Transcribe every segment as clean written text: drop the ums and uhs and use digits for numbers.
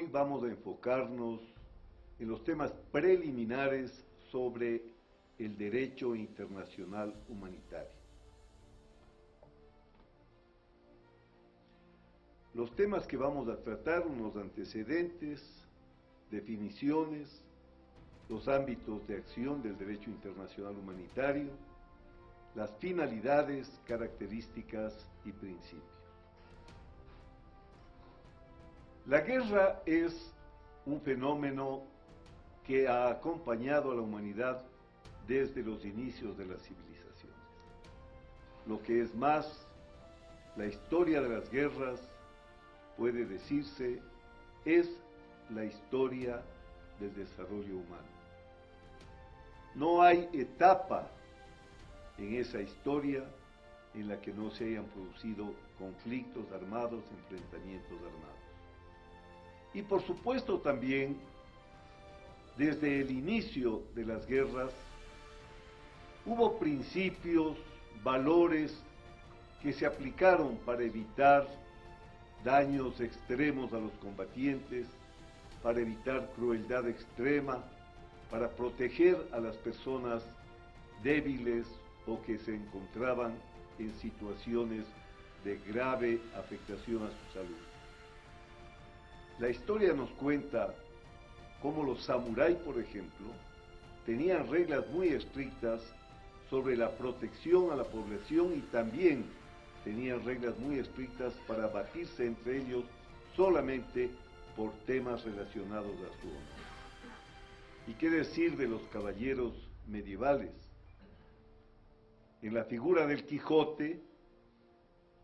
hoy vamos a enfocarnos en los temas preliminares sobre el derecho internacional humanitario. Los temas que vamos a tratar, unos antecedentes, definiciones, los ámbitos de acción del derecho internacional humanitario, las finalidades, características y principios. La guerra es un fenómeno que ha acompañado a la humanidad desde los inicios de las civilizaciones. Lo que es más, la historia de las guerras, puede decirse, es la historia del desarrollo humano. No hay etapa en esa historia en la que no se hayan producido conflictos armados, enfrentamientos armados. Y por supuesto también, desde el inicio de las guerras, hubo principios, valores que se aplicaron para evitar daños extremos a los combatientes, para evitar crueldad extrema, para proteger a las personas débiles o que se encontraban en situaciones de grave afectación a su salud. La historia nos cuenta cómo los samuráis, por ejemplo, tenían reglas muy estrictas sobre la protección a la población y también tenían reglas muy estrictas para batirse entre ellos solamente por temas relacionados a su honor. ¿Y qué decir de los caballeros medievales? En la figura del Quijote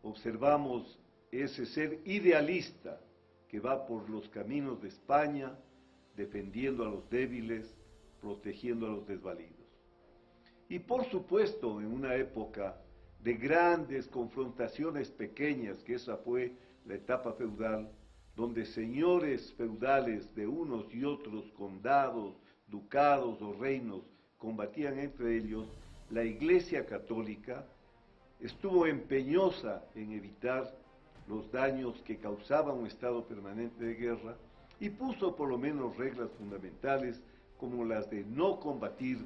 observamos ese ser idealista que va por los caminos de España, defendiendo a los débiles, protegiendo a los desvalidos. Y por supuesto, en una época de grandes confrontaciones pequeñas, que esa fue la etapa feudal, donde señores feudales de unos y otros condados, ducados o reinos combatían entre ellos, la Iglesia Católica estuvo empeñosa en evitar los daños que causaba un estado permanente de guerra y puso por lo menos reglas fundamentales como las de no combatir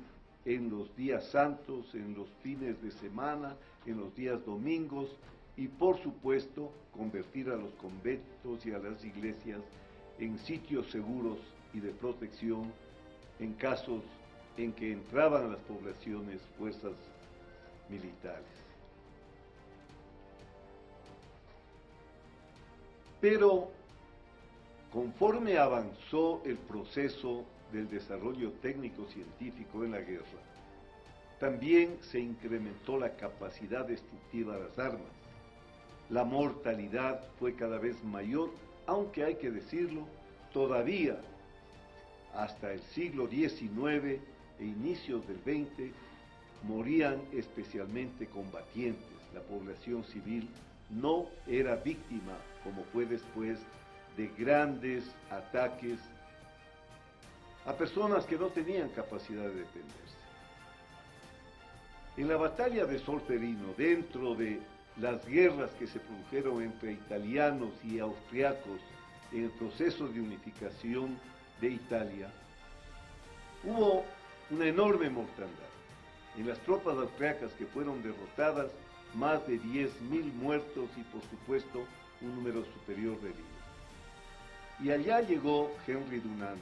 en los días santos, en los fines de semana, en los días domingos y por supuesto convertir a los conventos y a las iglesias en sitios seguros y de protección en casos en que entraban a las poblaciones fuerzas militares. Pero conforme avanzó el proceso del desarrollo técnico-científico en la guerra, también se incrementó la capacidad destructiva de las armas. La mortalidad fue cada vez mayor, aunque hay que decirlo, todavía hasta el siglo XIX e inicios del XX morían especialmente combatientes. La población civil no era víctima, como fue después, de grandes ataques a personas que no tenían capacidad de defenderse. En la batalla de Solferino, dentro de las guerras que se produjeron entre italianos y austriacos en el proceso de unificación de Italia, hubo una enorme mortandad. En las tropas austriacas que fueron derrotadas, más de 10.000 muertos y por supuesto un número superior de heridos. Y allá llegó Henry Dunant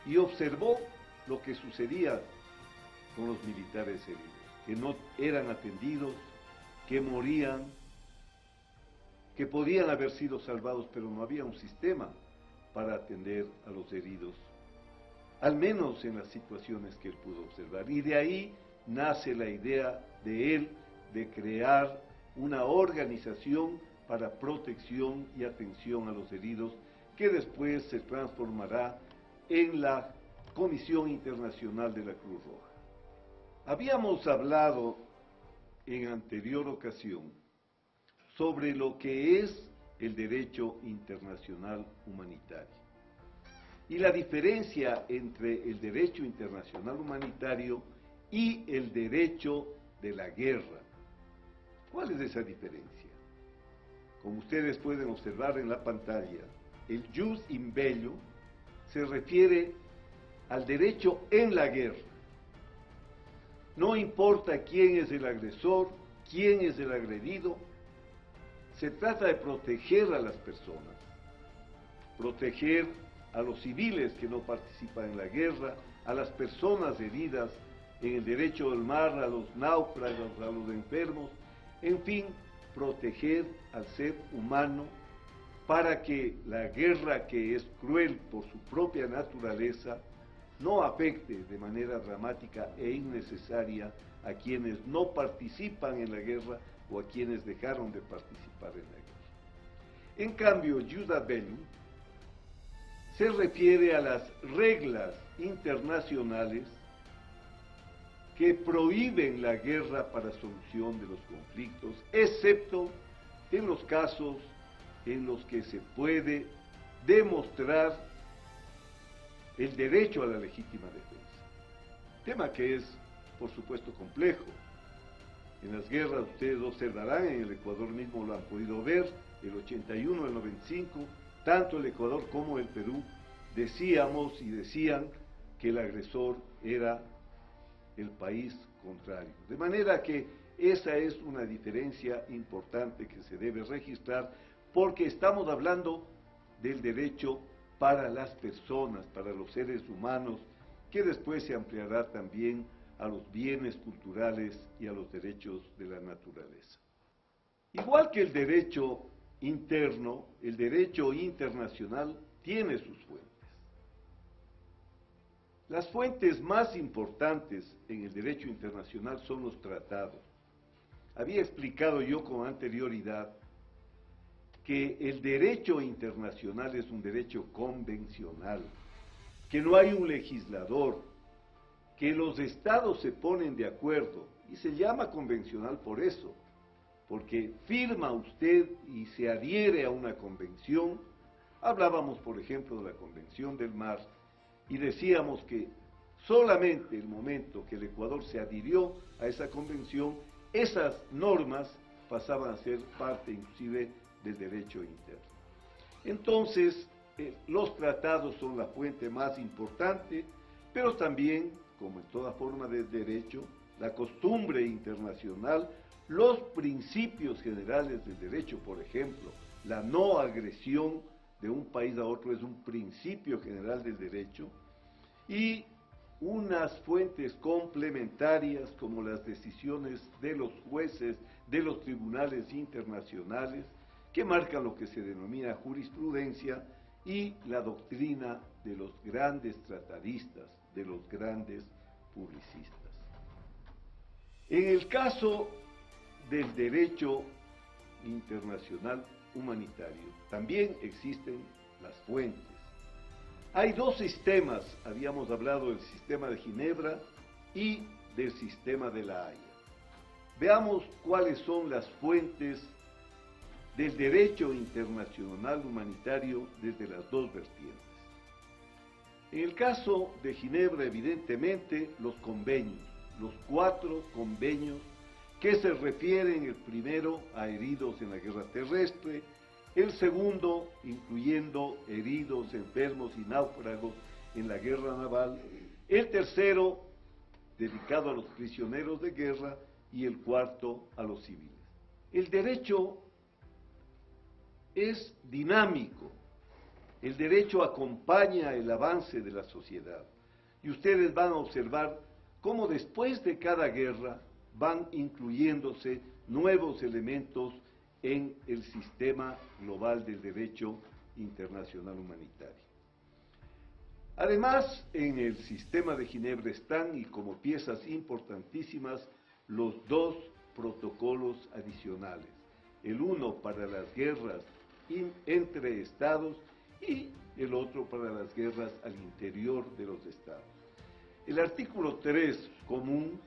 y observó lo que sucedía con los militares heridos, que no eran atendidos, que morían, que podían haber sido salvados, pero no había un sistema para atender a los heridos, al menos en las situaciones que él pudo observar. Y de ahí nace la idea de él de crear una organización para protección y atención a los heridos, que después se transformará en la Comisión Internacional de la Cruz Roja. Habíamos hablado en anterior ocasión sobre lo que es el derecho internacional humanitario y la diferencia entre el derecho internacional humanitario y el derecho de la guerra. ¿Cuál es esa diferencia? Como ustedes pueden observar en la pantalla, el jus in bello se refiere al derecho en la guerra. No importa quién es el agresor, quién es el agredido, se trata de proteger a las personas, proteger a los civiles que no participan en la guerra, a las personas heridas en el derecho del mar, a los náufragos, a los enfermos, en fin, proteger al ser humano para que la guerra, que es cruel por su propia naturaleza, no afecte de manera dramática e innecesaria a quienes no participan en la guerra o a quienes dejaron de participar en la guerra. En cambio, Iuda Bellum se refiere a las reglas internacionales que prohíben la guerra para solución de los conflictos, excepto en los casos en los que se puede demostrar el derecho a la legítima defensa. Tema que es, por supuesto, complejo. En las guerras ustedes observarán, en el Ecuador mismo lo han podido ver, el 81, el 95, tanto el Ecuador como el Perú decíamos y decían que el agresor era el país contrario. De manera que esa es una diferencia importante que se debe registrar, porque estamos hablando del derecho para las personas, para los seres humanos, que después se ampliará también a los bienes culturales y a los derechos de la naturaleza. Igual que el derecho interno, el derecho internacional tiene sus fuentes. Las fuentes más importantes en el derecho internacional son los tratados. Había explicado yo con anterioridad que el derecho internacional es un derecho convencional, que no hay un legislador, que los estados se ponen de acuerdo, y se llama convencional por eso, porque firma usted y se adhiere a una convención. Hablábamos, por ejemplo, de la Convención del Mar, y decíamos que solamente el momento que el Ecuador se adhirió a esa convención, esas normas pasaban a ser parte inclusive del derecho interno. Entonces, los tratados son la fuente más importante, pero también, como en toda forma de derecho, la costumbre internacional, los principios generales del derecho, por ejemplo, la no agresión de un país a otro es un principio general del derecho, y unas fuentes complementarias como las decisiones de los jueces de los tribunales internacionales, que marcan lo que se denomina jurisprudencia, y la doctrina de los grandes tratadistas, de los grandes publicistas. En el caso del derecho internacional humanitario, también existen las fuentes. Hay dos sistemas, habíamos hablado del sistema de Ginebra y del sistema de La Haya. Veamos cuáles son las fuentes del derecho internacional humanitario desde las dos vertientes. En el caso de Ginebra, evidentemente, los convenios, los 4 convenios que se refieren, el primero a heridos en la guerra terrestre, el segundo incluyendo heridos, enfermos y náufragos en la guerra naval, el tercero dedicado a los prisioneros de guerra y el cuarto a los civiles. El derecho es dinámico, el derecho acompaña el avance de la sociedad, y ustedes van a observar cómo después de cada guerra van incluyéndose nuevos elementos en el sistema global del derecho internacional humanitario. Además, en el sistema de Ginebra están, y como piezas importantísimas, los 2 protocolos adicionales, el uno para las guerras entre estados y el otro para las guerras al interior de los estados. El artículo 3 común,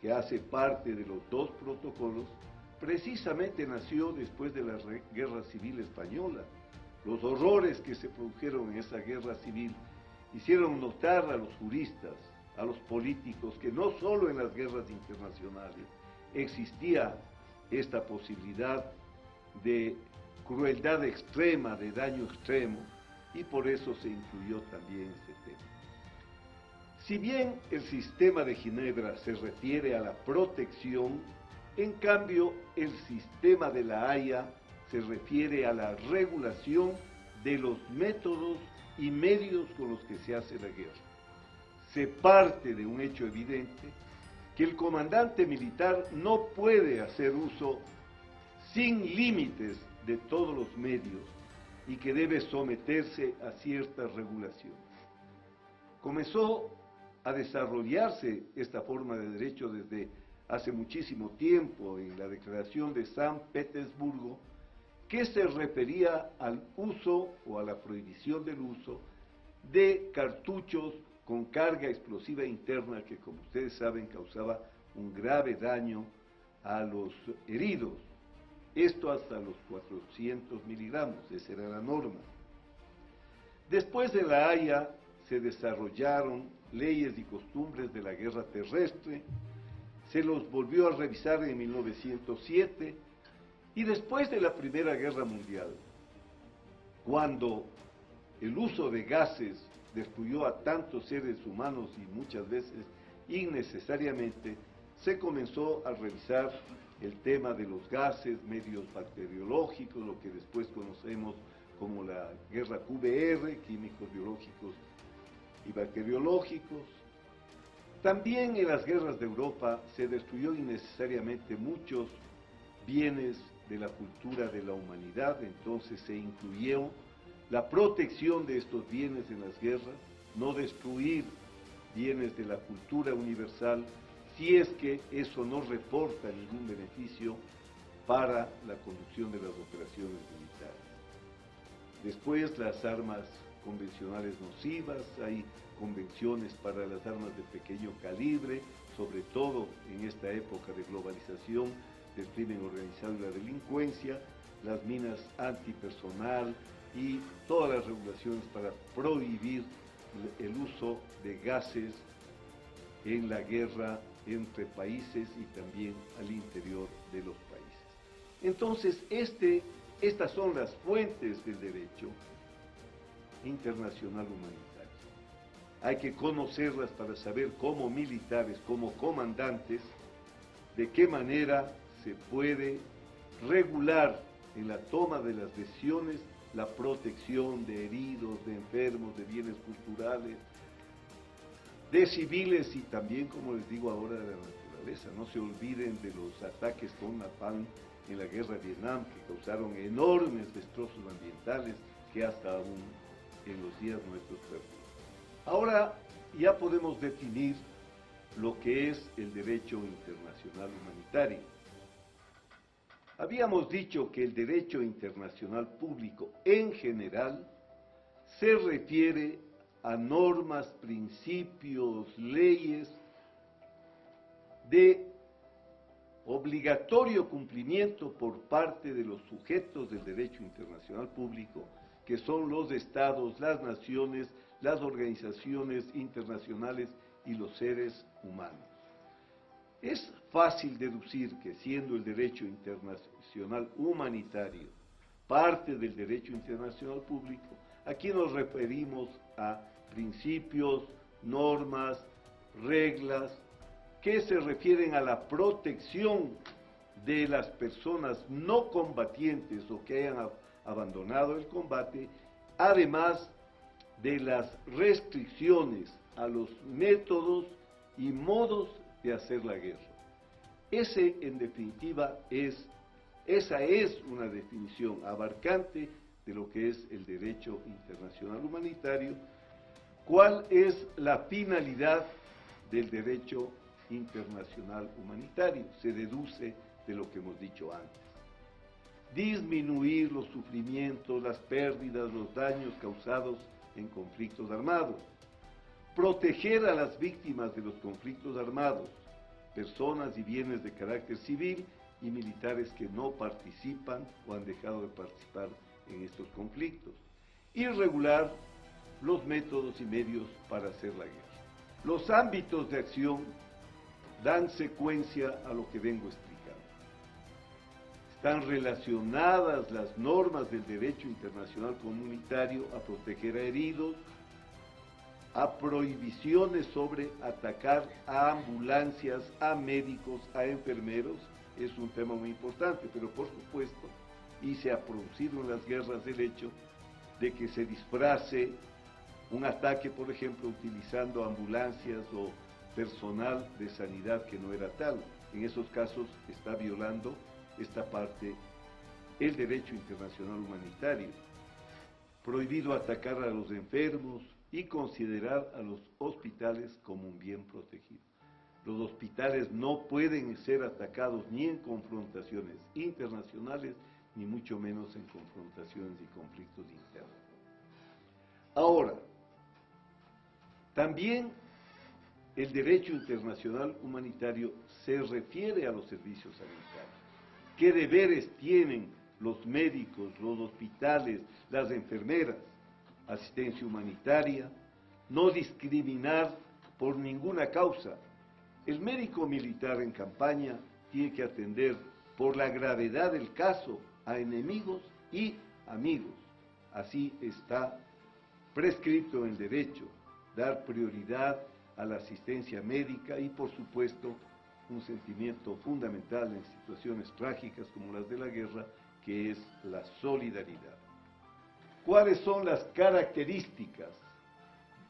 que hace parte de los 2 protocolos, precisamente nació después de la Guerra Civil Española. Los horrores que se produjeron en esa guerra civil hicieron notar a los juristas, a los políticos, que no solo en las guerras internacionales existía esta posibilidad de crueldad extrema, de daño extremo, y por eso se incluyó también este tema. Si bien el sistema de Ginebra se refiere a la protección, en cambio el sistema de La Haya se refiere a la regulación de los métodos y medios con los que se hace la guerra. Se parte de un hecho evidente, que el comandante militar no puede hacer uso sin límites de todos los medios y que debe someterse a ciertas regulaciones. Comenzó a desarrollarse esta forma de derecho desde hace muchísimo tiempo en la Declaración de San Petersburgo, que se refería al uso o a la prohibición del uso de cartuchos con carga explosiva interna que, como ustedes saben, causaba un grave daño a los heridos. Esto hasta los 400 miligramos, esa era la norma. Después de La Haya se desarrollaron leyes y costumbres de la guerra terrestre, se los volvió a revisar en 1907, y después de la Primera Guerra Mundial, cuando el uso de gases destruyó a tantos seres humanos y muchas veces innecesariamente, se comenzó a revisar el tema de los gases, medios bacteriológicos, lo que después conocemos como la guerra QBR, químicos, biológicos y bacteriológicos. También en las guerras de Europa se destruyó innecesariamente muchos bienes de la cultura de la humanidad, entonces se incluyó la protección de estos bienes en las guerras, no destruir bienes de la cultura universal si es que eso no reporta ningún beneficio para la conducción de las operaciones militares. Después, las armas convencionales nocivas, hay convenciones para las armas de pequeño calibre, sobre todo en esta época de globalización del crimen organizado y la delincuencia, las minas antipersonal y todas las regulaciones para prohibir el uso de gases en la guerra entre países y también al interior de los países. Entonces, estas son las fuentes del derecho internacional humanitario. Hay que conocerlas para saber como militares, como comandantes, de qué manera se puede regular en la toma de las decisiones la protección de heridos, de enfermos, de bienes culturales, de civiles y también, como les digo ahora, de la naturaleza. No se olviden de los ataques con napalm en la guerra de Vietnam, que causaron enormes destrozos ambientales que hasta aún en los días nuestros perduran. Ahora ya podemos definir lo que es el derecho internacional humanitario. Habíamos dicho que el derecho internacional público en general se refiere a normas, principios, leyes de obligatorio cumplimiento por parte de los sujetos del derecho internacional público, que son los estados, las naciones, las organizaciones internacionales y los seres humanos. Es fácil deducir que, siendo el derecho internacional humanitario parte del derecho internacional público, aquí nos referimos a principios, normas, reglas, que se refieren a la protección de las personas no combatientes o que hayan abandonado el combate, además de las restricciones a los métodos y modos de hacer la guerra. En definitiva, esa es una definición abarcante de lo que es el derecho internacional humanitario. ¿Cuál es la finalidad del derecho internacional humanitario? Se deduce de lo que hemos dicho antes. Disminuir los sufrimientos, las pérdidas, los daños causados en conflictos armados. Proteger a las víctimas de los conflictos armados, personas y bienes de carácter civil y militares que no participan o han dejado de participar en estos conflictos. Y regular los métodos y medios para hacer la guerra. Los ámbitos de acción dan secuencia a lo que vengo explicando. están relacionadas las normas del derecho internacional comunitario a proteger a heridos, a prohibiciones sobre atacar a ambulancias, a médicos, a enfermeros. Es un tema muy importante, pero por supuesto, y se ha producido en las guerras el hecho de que se disfrace un ataque, por ejemplo, utilizando ambulancias o personal de sanidad que no era tal. En esos casos está violando esta parte el derecho internacional humanitario. Prohibido atacar a los enfermos y considerar a los hospitales como un bien protegido. Los hospitales no pueden ser atacados ni en confrontaciones internacionales, ni mucho menos en confrontaciones y conflictos internos. Ahora, también el derecho internacional humanitario se refiere a los servicios sanitarios. ¿Qué deberes tienen los médicos, los hospitales, las enfermeras? Asistencia humanitaria, no discriminar por ninguna causa. El médico militar en campaña tiene que atender por la gravedad del caso a enemigos y amigos. Así está prescrito en el derecho, dar prioridad a la asistencia médica y, por supuesto, un sentimiento fundamental en situaciones trágicas como las de la guerra, que es la solidaridad. ¿Cuáles son las características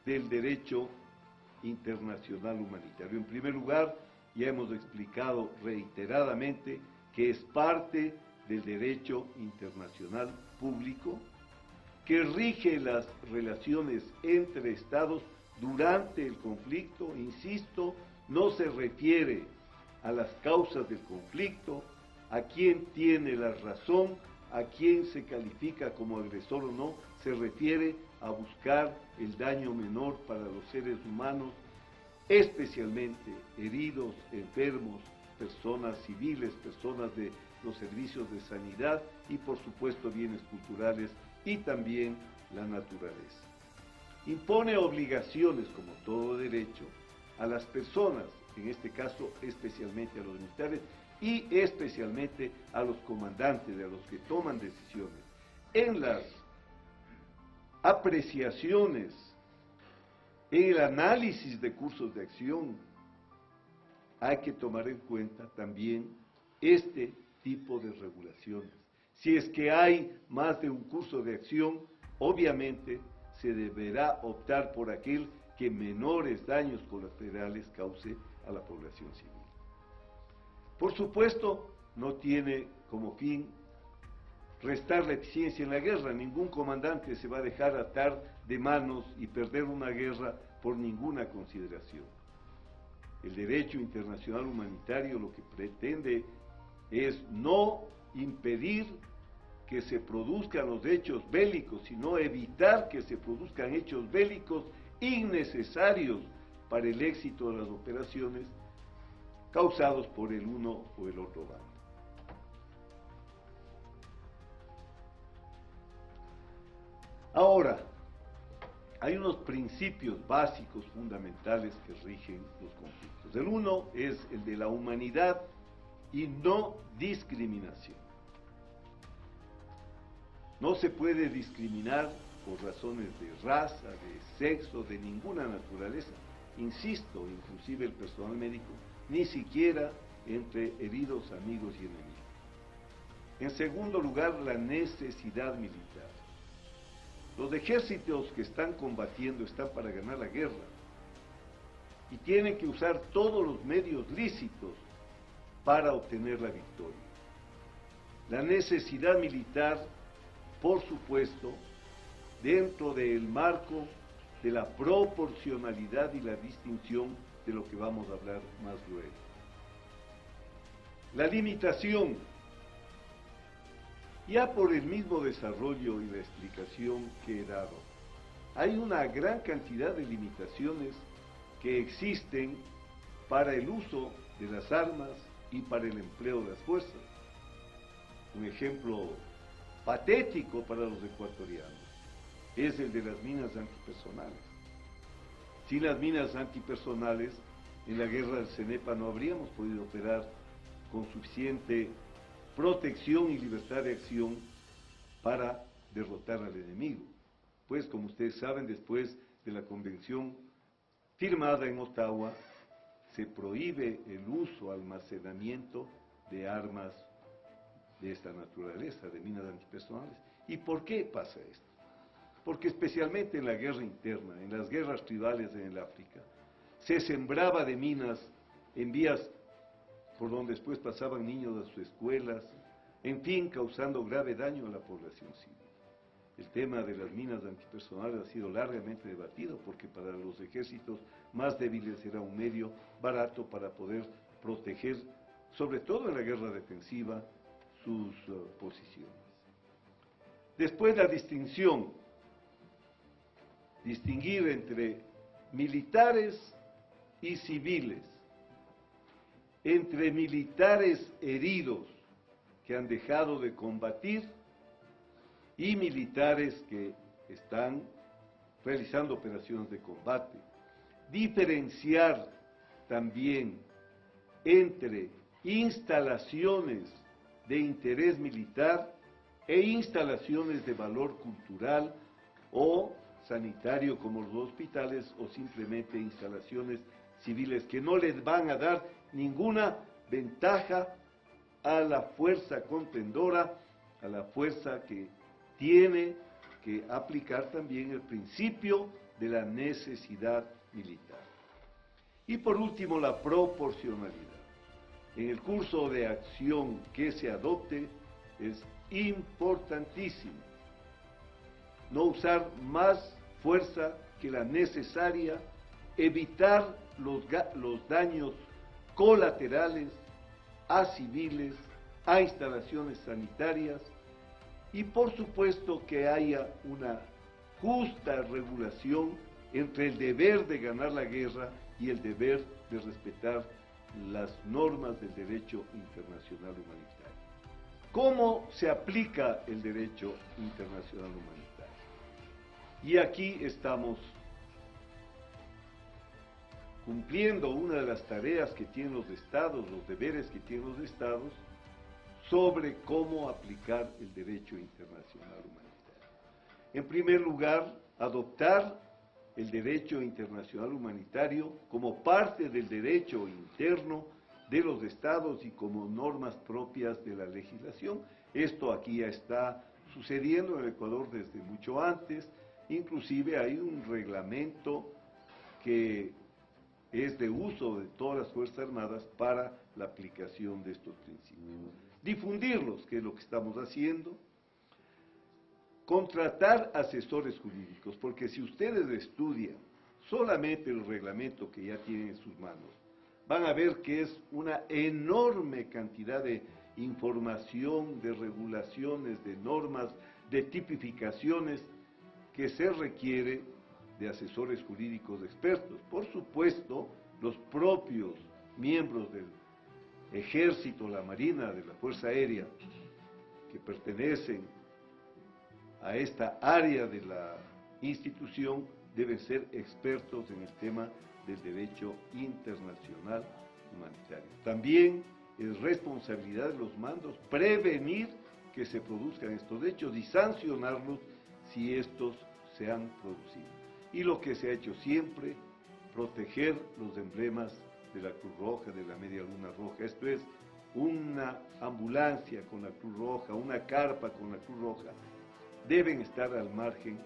del derecho internacional humanitario? En primer lugar, ya hemos explicado reiteradamente que es parte del derecho internacional público, que rige las relaciones entre estados durante el conflicto. Insisto, no se refiere a las causas del conflicto, a quién tiene la razón, a quién se califica como agresor o no, se refiere a buscar el daño menor para los seres humanos, especialmente heridos, enfermos, personas civiles, personas de los servicios de sanidad y, por supuesto, bienes culturales y también la naturaleza. Impone obligaciones, como todo derecho, a las personas, en este caso especialmente a los militares y especialmente a los comandantes, a los que toman decisiones. En las apreciaciones, en el análisis de cursos de acción, hay que tomar en cuenta también este tipo de regulaciones. Si es que hay más de un curso de acción, obviamente se deberá optar por aquel que menores daños colaterales cause a la población civil. Por supuesto, no tiene como fin restar la eficiencia en la guerra. Ningún comandante se va a dejar atar de manos y perder una guerra por ninguna consideración. El derecho internacional humanitario lo que pretende es no impedir que se produzcan los hechos bélicos, sino evitar que se produzcan hechos bélicos innecesarios para el éxito de las operaciones causados por el uno o el otro bando. Ahora, hay unos principios básicos fundamentales que rigen los conflictos. El uno es el de la humanidad y no discriminación. No se puede discriminar por razones de raza, de sexo, de ninguna naturaleza. Insisto, inclusive el personal médico, ni siquiera entre heridos, amigos y enemigos. En segundo lugar, la necesidad militar. Los ejércitos que están combatiendo están para ganar la guerra y tienen que usar todos los medios lícitos para obtener la victoria. La necesidad militar, por supuesto, dentro del marco de la proporcionalidad y la distinción de lo que vamos a hablar más luego. La limitación, ya por el mismo desarrollo y la explicación que he dado, hay una gran cantidad de limitaciones que existen para el uso de las armas y para el empleo de las fuerzas. Un ejemplo patético para los ecuatorianos es el de las minas antipersonales. Sin las minas antipersonales, en la guerra del Cenepa no habríamos podido operar con suficiente protección y libertad de acción para derrotar al enemigo. Pues, como ustedes saben, después de la convención firmada en Ottawa, se prohíbe el uso, almacenamiento de armas de esta naturaleza, de minas antipersonales. ¿Y por qué pasa esto? Porque especialmente en la guerra interna, en las guerras tribales en el África, se sembraba de minas en vías por donde después pasaban niños a sus escuelas, en fin, causando grave daño a la población civil. El tema de las minas antipersonales ha sido largamente debatido porque para los ejércitos más débiles era un medio barato para poder proteger, sobre todo en la guerra defensiva, sus posiciones. Después la distinción, distinguir entre militares y civiles, entre militares heridos que han dejado de combatir y militares que están realizando operaciones de combate. Diferenciar también entre instalaciones de interés militar e instalaciones de valor cultural o sanitario como los hospitales o simplemente instalaciones civiles que no les van a dar ninguna ventaja a la fuerza contendora, a la fuerza que tiene que aplicar también el principio de la necesidad militar. Y por último, la proporcionalidad. En el curso de acción que se adopte es importantísimo no usar más fuerza que la necesaria, evitar los daños colaterales a civiles, a instalaciones sanitarias, y por supuesto que haya una justa regulación entre el deber de ganar la guerra y el deber de respetar las normas del derecho internacional humanitario. ¿Cómo se aplica el derecho internacional humanitario? Y aquí estamos cumpliendo una de las tareas que tienen los estados, los deberes que tienen los estados, sobre cómo aplicar el derecho internacional humanitario. En primer lugar, adoptar el derecho internacional humanitario como parte del derecho interno de los estados y como normas propias de la legislación. Esto aquí ya está sucediendo en el Ecuador desde mucho antes, inclusive hay un reglamento que es de uso de todas las Fuerzas Armadas para la aplicación de estos principios. Difundirlos, que es lo que estamos haciendo. Contratar asesores jurídicos, porque si ustedes estudian solamente el reglamento que ya tienen en sus manos, van a ver que es una enorme cantidad de información, de regulaciones, de normas, de tipificaciones que se requiere de asesores jurídicos expertos. Por supuesto, los propios miembros del Ejército, la Marina, de la Fuerza Aérea, que pertenecen a esta área de la institución, deben ser expertos en el tema del derecho internacional humanitario. También es responsabilidad de los mandos prevenir que se produzcan estos hechos y sancionarlos si estos se han producido. Y lo que se ha hecho siempre, proteger los emblemas de la Cruz Roja, de la Media Luna Roja. Esto es una ambulancia con la Cruz Roja, una carpa con la Cruz Roja, deben estar al margen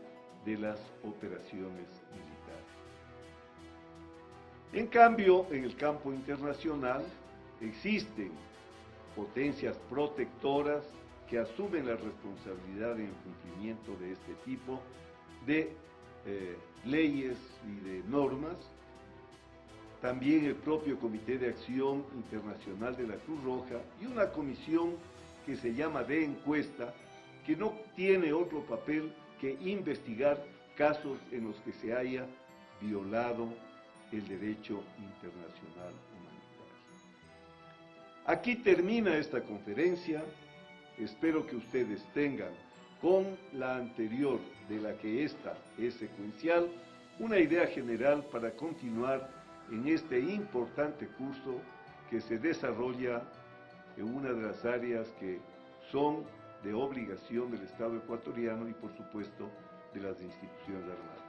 de las operaciones militares. En cambio, en el campo internacional existen potencias protectoras que asumen la responsabilidad en el cumplimiento de este tipo de leyes y de normas. También el propio Comité de Acción Internacional de la Cruz Roja y una comisión que se llama de encuesta, que no tiene otro papel que investigar casos en los que se haya violado el derecho internacional humanitario. Aquí termina esta conferencia. Espero que ustedes tengan, con la anterior, de la que esta es secuencial, una idea general para continuar en este importante curso que se desarrolla en una de las áreas que son de obligación del Estado ecuatoriano y, por supuesto, de las instituciones armadas.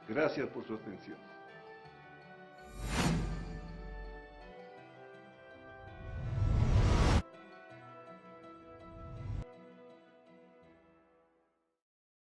Gracias por su atención.